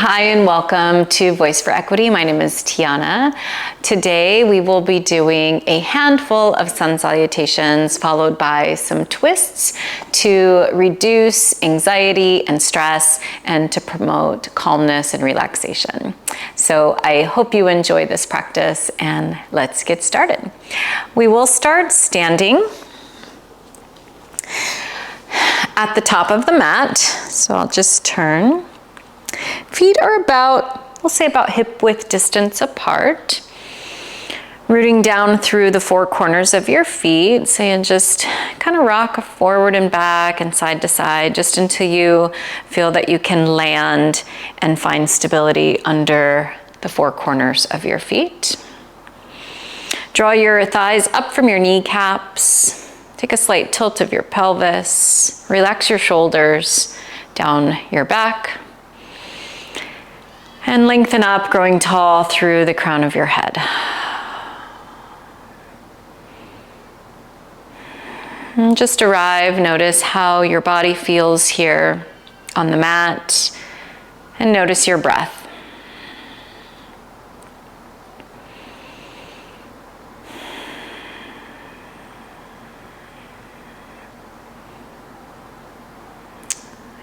Hi and welcome to Voice for Equity. My name is Tiana. Today we will be doing a handful of sun salutations followed by some twists to reduce anxiety and stress and to promote calmness and relaxation. So I hope you enjoy this practice and let's get started. We will start standing at the top of the mat. So I'll just turn. Feet are about, we'll say about hip width distance apart. Rooting down through the four corners of your feet. So you just kind of rock forward and back and side to side just until you feel that you can land and find stability under the four corners of your feet. Draw your thighs up from your kneecaps. Take a slight tilt of your pelvis. Relax your shoulders down your back. And lengthen up, growing tall through the crown of your head. And just arrive, notice how your body feels here on the mat, and notice your breath.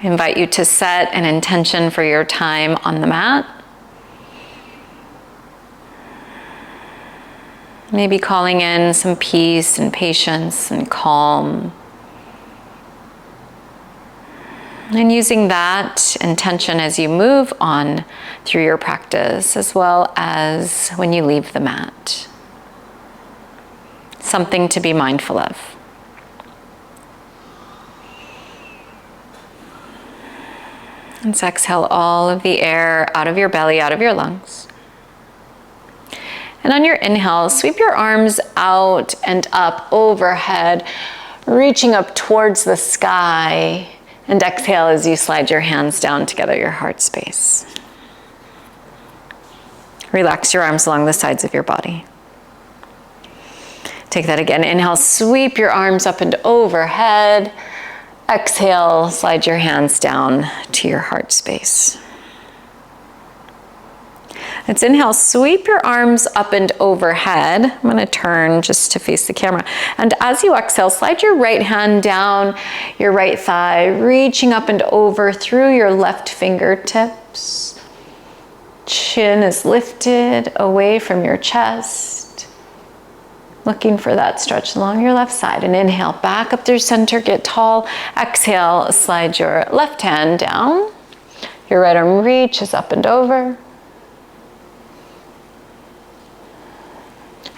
I invite you to set an intention for your time on the mat. Maybe calling in some peace and patience and calm. And using that intention as you move on through your practice, as well as when you leave the mat. Something to be mindful of. And exhale all of the air out of your belly, out of your lungs. And on your inhale, sweep your arms out and up overhead, reaching up towards the sky. And exhale as you slide your hands down together your heart space. Relax your arms along the sides of your body. Take that again. Inhale, sweep your arms up and overhead. Exhale, slide your hands down to your heart space. Let's inhale, sweep your arms up and overhead. I'm going to turn just to face the camera. And as you exhale, slide your right hand down your right thigh, reaching up and over through your left fingertips. Chin is lifted away from your chest. Looking for that stretch along your left side. And inhale, back up through center, get tall. Exhale, slide your left hand down. Your right arm reaches up and over.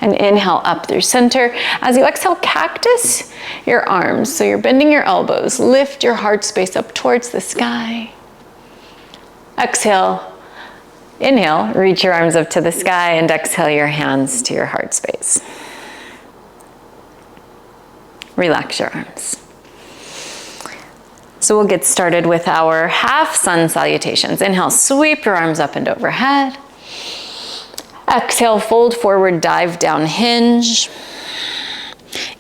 And inhale up through center. As you exhale, cactus your arms. So you're bending your elbows. Lift your heart space up towards the sky. Exhale, inhale, reach your arms up to the sky, and exhale your hands to your heart space. Relax your arms. So we'll get started with our half sun salutations. Inhale, sweep your arms up and overhead. Exhale, fold forward, dive down, hinge.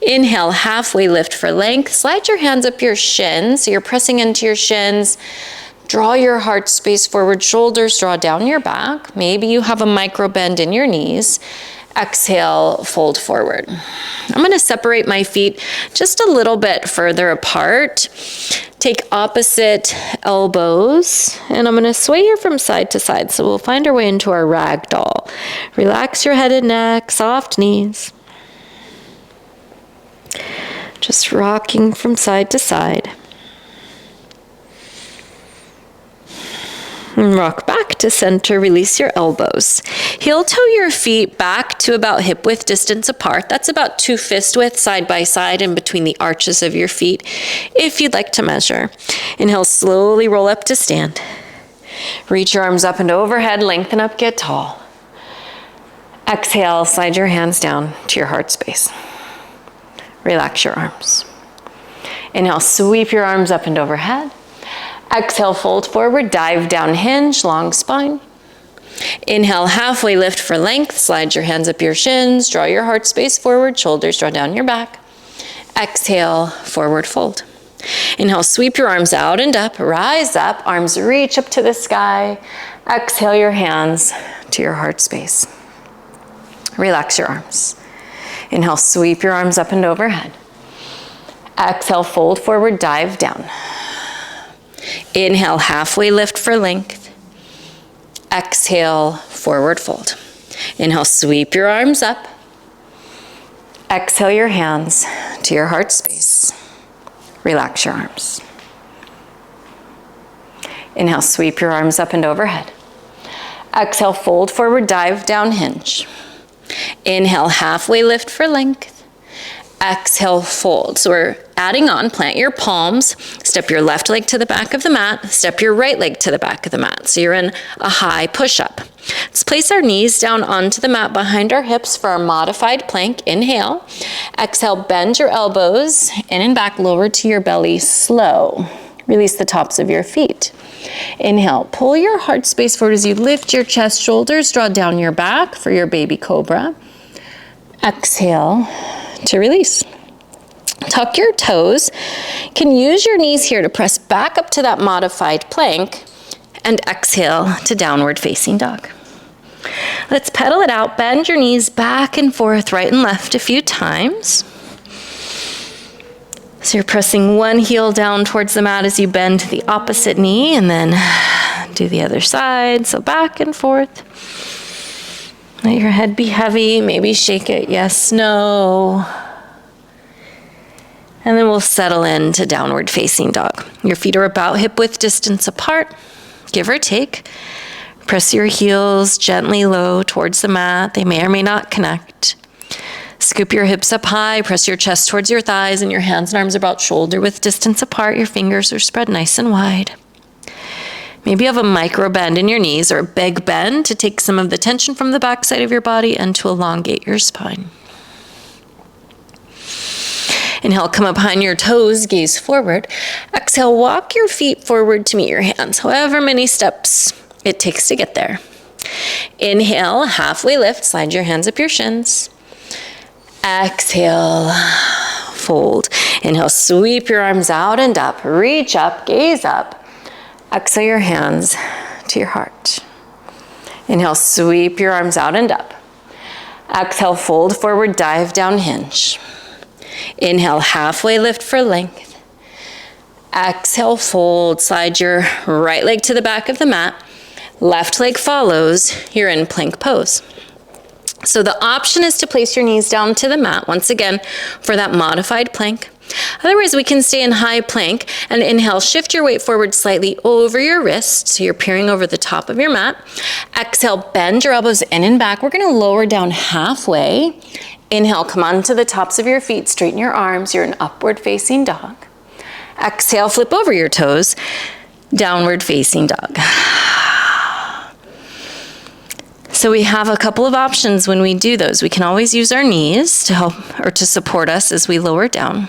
Inhale, halfway lift for length. Slide your hands up your shins, so you're pressing into your shins. Draw your heart space forward, shoulders draw down your back. Maybe you have a micro bend in your knees. Exhale, fold forward. I'm going to separate my feet just a little bit further apart. Take opposite elbows, and I'm going to sway here from side to side. So we'll find our way into our ragdoll. Relax your head and neck, soft knees. Just rocking from side to side. And rock back to center, release your elbows. Heel toe your feet back to about hip width distance apart. That's about 2 fist width side by side in between the arches of your feet, if you'd like to measure. Inhale, slowly roll up to stand. Reach your arms up and overhead, lengthen up, get tall. Exhale, slide your hands down to your heart space. Relax your arms. Inhale, sweep your arms up and overhead. Exhale, fold forward, dive down, hinge, long spine. Inhale, halfway lift for length. Slide your hands up your shins. Draw your heart space forward. Shoulders draw down your back. Exhale, forward fold. Inhale, sweep your arms out and up, rise up, arms reach up to the sky. Exhale your hands to your heart space. Relax your arms. Inhale, sweep your arms up and overhead. Exhale, fold forward, dive down. Inhale, halfway lift for length. Exhale, forward fold. Inhale, sweep your arms up. Exhale your hands to your heart space. Relax your arms. Inhale, sweep your arms up and overhead. Exhale, fold forward, dive down, hinge. Inhale, halfway lift for length. Exhale, fold. So we're adding on, plant your palms, step your left leg to the back of the mat, step your right leg to the back of the mat. So you're in a high push-up. Let's place our knees down onto the mat behind our hips for our modified plank. Inhale. Exhale, bend your elbows in and back, lower to your belly, slow. Release the tops of your feet. Inhale, pull your heart space forward as you lift your chest, shoulders, draw down your back for your baby cobra. Exhale to release. Tuck your toes. You can use your knees here to press back up to that modified plank and exhale to downward facing dog. Let's pedal it out. Bend your knees back and forth, right and left a few times. So you're pressing one heel down towards the mat as you bend the opposite knee and then do the other side. So back and forth. Let your head be heavy. Maybe shake it. Yes, no. And then we'll settle into downward facing dog. Your feet are about hip width distance apart, give or take. Press your heels gently low towards the mat. They may or may not connect. Scoop your hips up high, press your chest towards your thighs, and your hands and arms about shoulder width distance apart. Your fingers are spread nice and wide. Maybe you have a micro bend in your knees or a big bend to take some of the tension from the backside of your body and to elongate your spine. Inhale, come up behind your toes, gaze forward. Exhale, walk your feet forward to meet your hands, however many steps it takes to get there. Inhale, halfway lift, slide your hands up your shins. Exhale, fold. Inhale, sweep your arms out and up, reach up, gaze up. Exhale your hands to your heart. Inhale, sweep your arms out and up. Exhale, fold forward, dive down, hinge. Inhale, halfway lift for length. Exhale, fold, slide your right leg to the back of the mat. Left leg follows, you're in plank pose. So the option is to place your knees down to the mat, once again, for that modified plank. Otherwise, we can stay in high plank and inhale, shift your weight forward slightly over your wrist, so you're peering over the top of your mat. Exhale, bend your elbows in and back. We're gonna lower down halfway. Inhale, come onto the tops of your feet, straighten your arms. You're in upward facing dog. Exhale, flip over your toes, downward facing dog. So we have a couple of options when we do those. We can always use our knees to help or to support us as we lower down.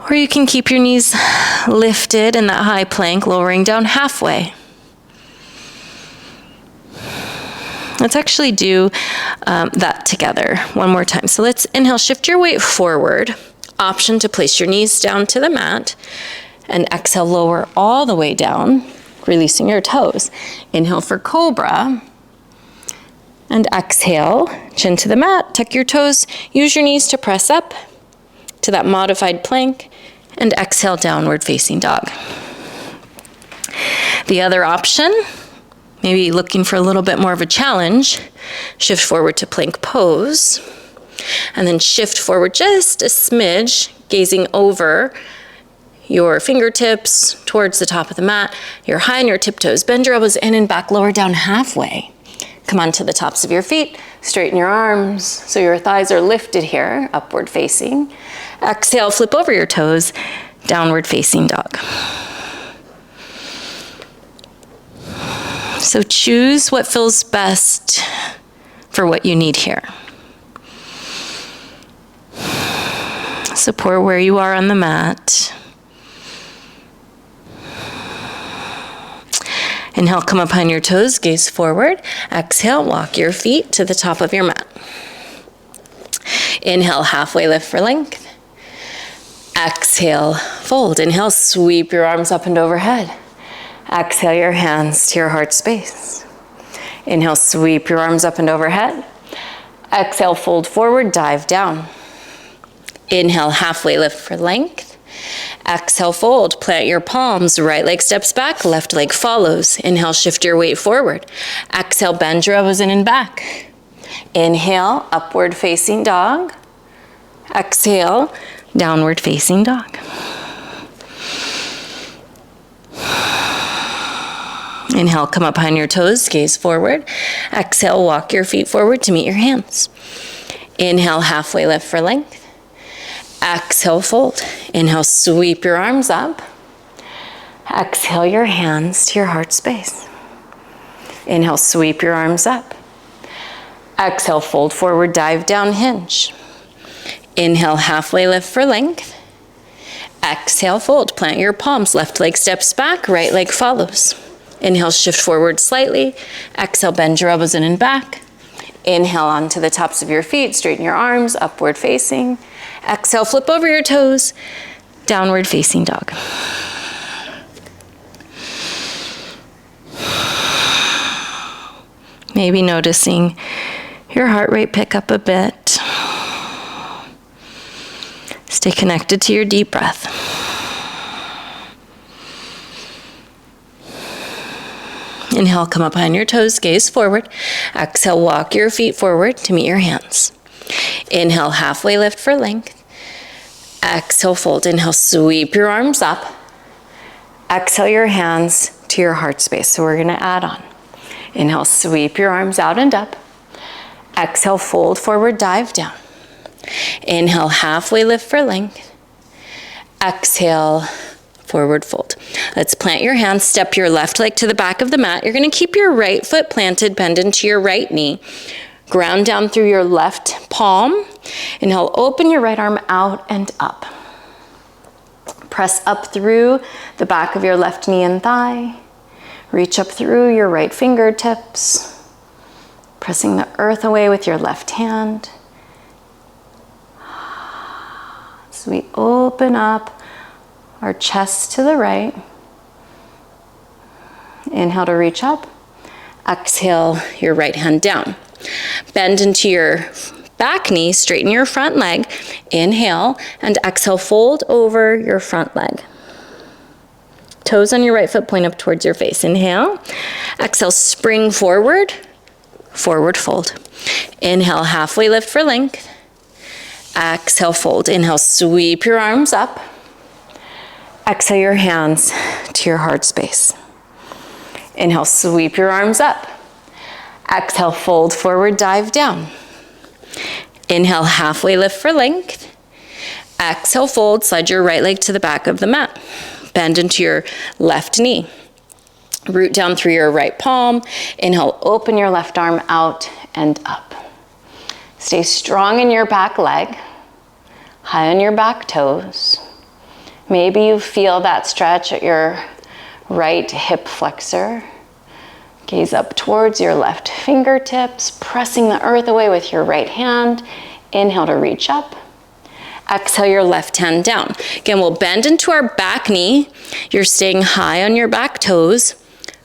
Or you can keep your knees lifted in that high plank, lowering down halfway. Let's actually do that together one more time. So let's inhale, shift your weight forward. Option to place your knees down to the mat. And exhale, lower all the way down, releasing your toes. Inhale for cobra. And exhale, chin to the mat, tuck your toes. Use your knees to press up to that modified plank. And exhale, downward facing dog. The other option, maybe looking for a little bit more of a challenge, shift forward to plank pose, and then shift forward just a smidge, gazing over your fingertips towards the top of the mat. You're high on your tiptoes. Bend your elbows in and back, lower down halfway. Come onto the tops of your feet, straighten your arms so your thighs are lifted here, upward facing. Exhale, flip over your toes, downward facing dog. So choose what feels best for what you need here. Support where you are on the mat. Inhale, come up on your toes, gaze forward. Exhale, walk your feet to the top of your mat. Inhale, halfway lift for length. Exhale, fold. Inhale, sweep your arms up and overhead. Exhale your hands to your heart space. Inhale, sweep your arms up and overhead. Exhale, fold forward, dive down. Inhale, halfway lift for length. Exhale, fold, plant your palms, right leg steps back, left leg follows. Inhale, shift your weight forward. Exhale, bend your elbows in and back. Inhale, upward facing dog. Exhale, downward facing dog. Inhale, come up behind your toes, gaze forward. Exhale, walk your feet forward to meet your hands. Inhale, halfway lift for length. Exhale, fold. Inhale, sweep your arms up. Exhale your hands to your heart space. Inhale, sweep your arms up. Exhale, fold forward, dive down, hinge. Inhale, halfway lift for length. Exhale, fold. Plant your palms. Left leg steps back, right leg follows. Inhale, shift forward slightly. Exhale, bend your elbows in and back. Inhale onto the tops of your feet. Straighten your arms, upward facing. Exhale, flip over your toes. Downward facing dog. Maybe noticing your heart rate pick up a bit. Stay connected to your deep breath. Inhale, come up behind your toes, gaze forward. Exhale, walk your feet forward to meet your hands. Inhale, halfway lift for length. Exhale, fold. Inhale, sweep your arms up. Exhale your hands to your heart space. So we're gonna add on. Inhale, sweep your arms out and up. Exhale, fold forward, dive down. Inhale, halfway lift for length. Exhale, forward fold. Let's plant your hands, step your left leg to the back of the mat. You're gonna keep your right foot planted, bend into your right knee. Ground down through your left palm. Inhale, open your right arm out and up. Press up through the back of your left knee and thigh. Reach up through your right fingertips. Pressing the earth away with your left hand. So we open up our chest to the right. Inhale to reach up. Exhale your right hand down. Bend into your back knee, straighten your front leg. Inhale and exhale, fold over your front leg. Toes on your right foot point up towards your face. Inhale. Exhale, spring forward, forward fold. Inhale, halfway lift for length. Exhale, fold. Inhale, sweep your arms up. Exhale your hands to your heart space. Inhale, sweep your arms up. Exhale, fold forward, dive down. Inhale, halfway lift for length. Exhale, fold, slide your right leg to the back of the mat. Bend into your left knee. Root down through your right palm. Inhale, open your left arm out and up. Stay strong in your back leg, high on your back toes. Maybe you feel that stretch at your right hip flexor. Gaze up towards your left fingertips, pressing the earth away with your right hand. Inhale to reach up. Exhale your left hand down. Again, we'll bend into our back knee. You're staying high on your back toes.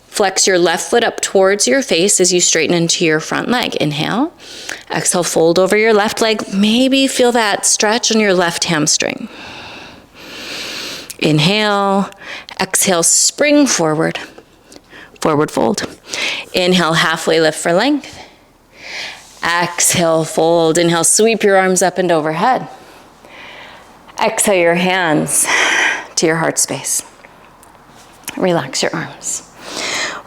Flex your left foot up towards your face as you straighten into your front leg. Inhale. Exhale, fold over your left leg. Maybe feel that stretch on your left hamstring. Inhale. Exhale, spring forward. Forward fold. Inhale, halfway lift for length. Exhale, fold. Inhale, sweep your arms up and overhead. Exhale your hands to your heart space. Relax your arms.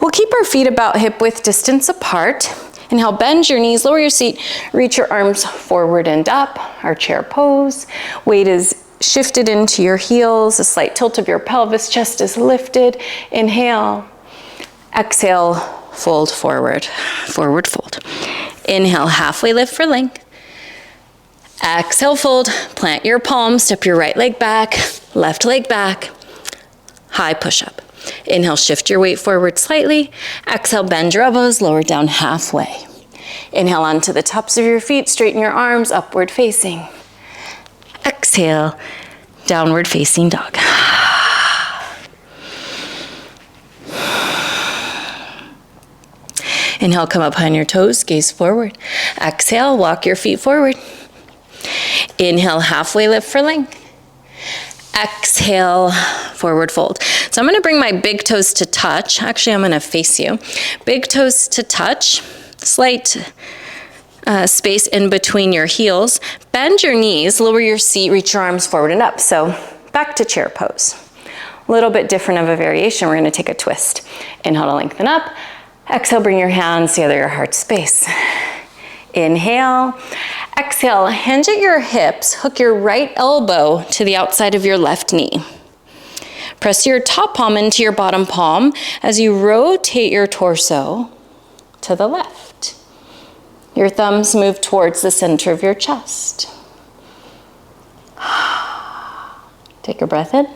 We'll keep our feet about hip width distance apart. Inhale, bend your knees, lower your seat, reach your arms forward and up, our chair pose. Weight is shifted into your heels, a slight tilt of your pelvis, chest is lifted. Inhale. Exhale, fold forward, forward fold. Inhale, halfway lift for length. Exhale, fold, plant your palms, step your right leg back, left leg back, high push-up. Inhale, shift your weight forward slightly. Exhale, bend your elbows, lower down halfway. Inhale onto the tops of your feet, straighten your arms, upward facing. Exhale, Downward facing dog. Inhale, come up on your toes, gaze forward. Exhale, walk your feet forward. Inhale, halfway lift for length. Exhale, forward fold. So I'm gonna bring my big toes to touch. Actually, I'm gonna face you. Big toes to touch, slight space in between your heels. Bend your knees, lower your seat, reach your arms forward and up. So back to chair pose. A little bit different of a variation. We're gonna take a twist. Inhale to lengthen up. Exhale, bring your hands together, your heart space. Inhale. Exhale, hinge at your hips, hook your right elbow to the outside of your left knee. Press your top palm into your bottom palm as you rotate your torso to the left. Your thumbs move towards the center of your chest. Take a breath in.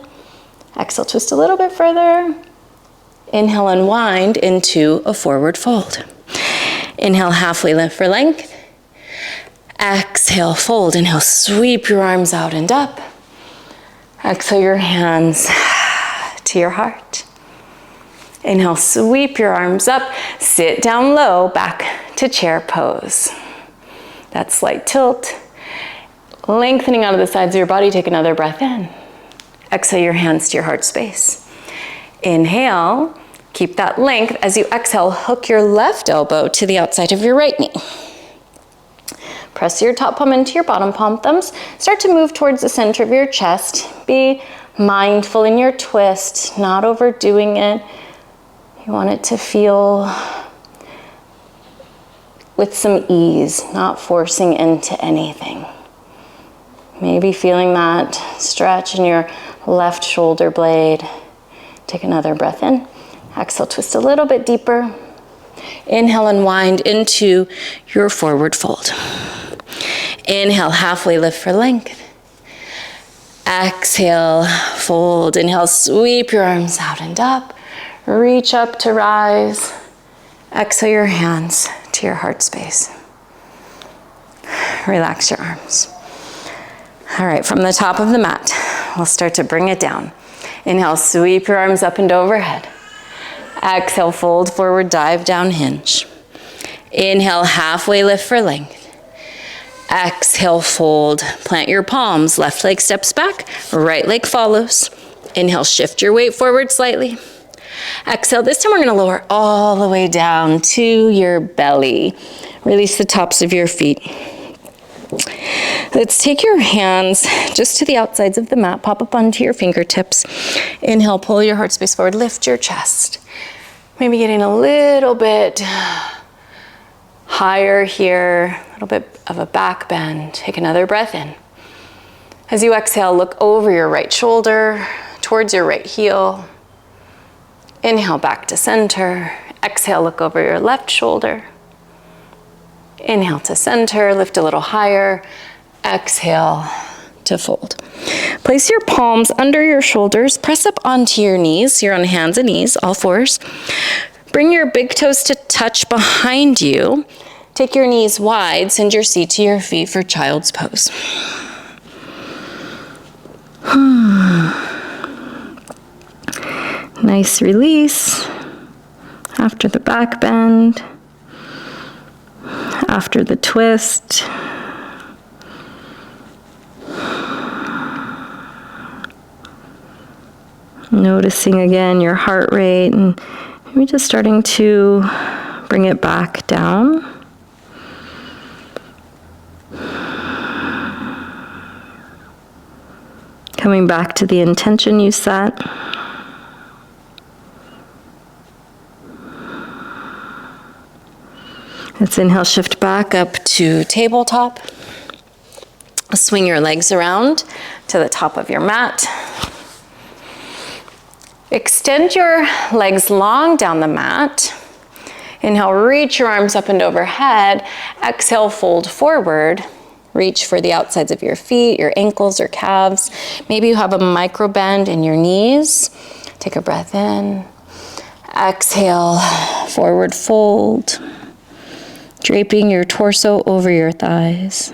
Exhale, twist a little bit further. Inhale, unwind into a forward fold. Inhale, halfway lift for length. Exhale, fold. Inhale, sweep your arms out and up. Exhale, your hands to your heart. Inhale, sweep your arms up. Sit down low, back to chair pose. That slight tilt. Lengthening out of the sides of your body, take another breath in. Exhale, your hands to your heart space. Inhale, keep that length. As you exhale, hook your left elbow to the outside of your right knee. Press your top palm into your bottom palm. Thumbs start to move towards the center of your chest. Be mindful in your twist, not overdoing it. You want it to feel with some ease, not forcing into anything. Maybe feeling that stretch in your left shoulder blade. Take another breath in. Exhale, twist a little bit deeper. Inhale, unwind into your forward fold. Inhale, halfway lift for length. Exhale, fold. Inhale, sweep your arms out and up. Reach up to rise. Exhale your hands to your heart space. Relax your arms. All right, from the top of the mat, we'll start to bring it down. Inhale, sweep your arms up and overhead. Exhale, fold forward, dive down, hinge. Inhale, halfway lift for length. Exhale, fold. Plant your palms, left leg steps back, right leg follows. Inhale, shift your weight forward slightly. Exhale, this time we're gonna lower all the way down to your belly. Release the tops of your feet. Let's take your hands just to the outsides of the mat, pop up onto your fingertips. Inhale, pull your heart space forward, lift your chest. Maybe getting a little bit higher here, a little bit of a back bend. Take another breath in. As you exhale, look over your right shoulder, towards your right heel. Inhale, back to center. Exhale, look over your left shoulder. Inhale to center, lift a little higher. Exhale to fold. Place your palms under your shoulders, press up onto your knees. You're on hands and knees, all fours. Bring your big toes to touch behind you. Take your knees wide, send your seat to your feet for child's pose. Nice release after the back bend, after the twist. Noticing again your heart rate and maybe just starting to bring it back down. Coming back to the intention you set. Let's inhale, shift back up to tabletop. Swing your legs around to the top of your mat. Extend your legs long down the mat. Inhale, reach your arms up and overhead. Exhale, fold forward. Reach for the outsides of your feet, your ankles or calves. Maybe you have a micro bend in your knees. Take a breath in. Exhale, forward fold. Draping your torso over your thighs.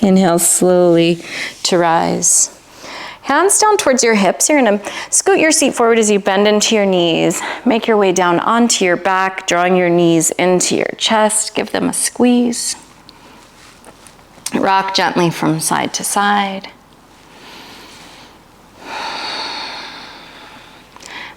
Inhale slowly to rise. Hands down towards your hips. You're gonna scoot your seat forward as you bend into your knees. Make your way down onto your back, drawing your knees into your chest. Give them a squeeze. Rock gently from side to side.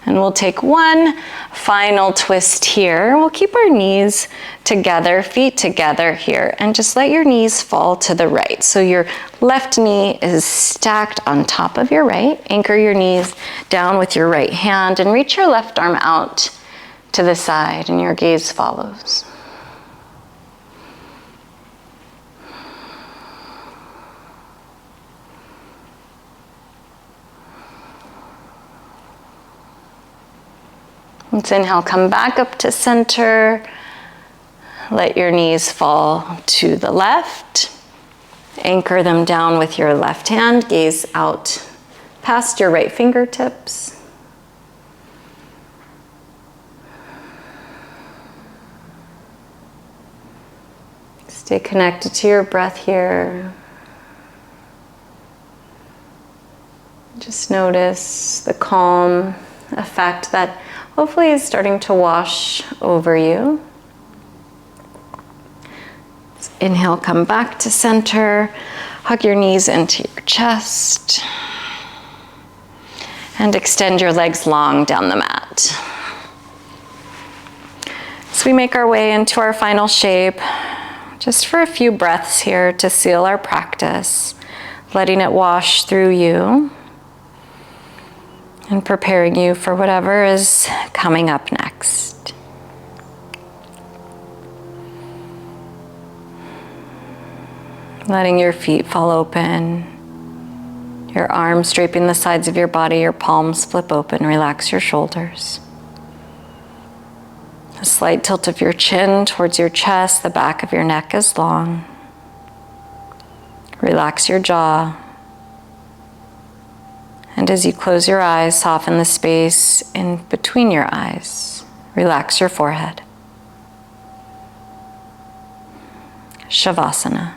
And we'll take one final twist here. We'll keep our knees together, feet together here, and just let your knees fall to the right. So your left knee is stacked on top of your right. Anchor your knees down with your right hand and reach your left arm out to the side, and your gaze follows. Let's inhale, come back up to center. Let your knees fall to the left. Anchor them down with your left hand. Gaze out past your right fingertips. Stay connected to your breath here. Just notice the calm effect that hopefully is starting to wash over you. Let's inhale, come back to center. Hug your knees into your chest. And extend your legs long down the mat. As we make our way into our final shape, just for a few breaths here to seal our practice, letting it wash through you, and preparing you for whatever is coming up next. Letting your feet fall open, your arms draping the sides of your body, your palms flip open, relax your shoulders. A slight tilt of your chin towards your chest, the back of your neck is long. Relax your jaw. And as you close your eyes, soften the space in between your eyes. Relax your forehead. Shavasana.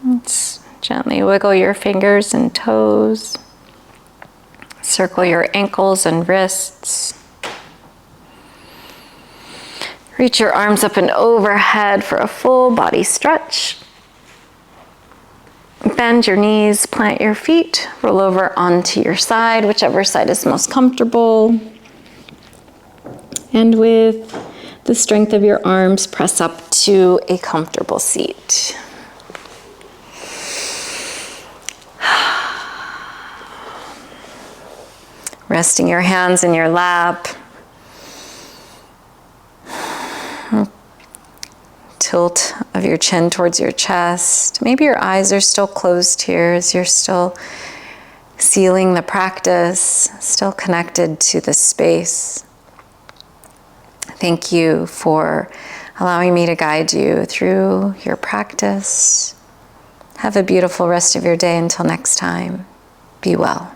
Let's gently wiggle your fingers and toes. Circle your ankles and wrists. Reach your arms up and overhead for a full body stretch. Bend your knees, plant your feet, roll over onto your side, whichever side is most comfortable. And with the strength of your arms, press up to a comfortable seat. Resting your hands in your lap. Tilt of your chin towards your chest. Maybe your eyes are still closed here as you're still sealing the practice, still connected to the space. Thank you for allowing me to guide you through your practice. Have a beautiful rest of your day until next time. Be well.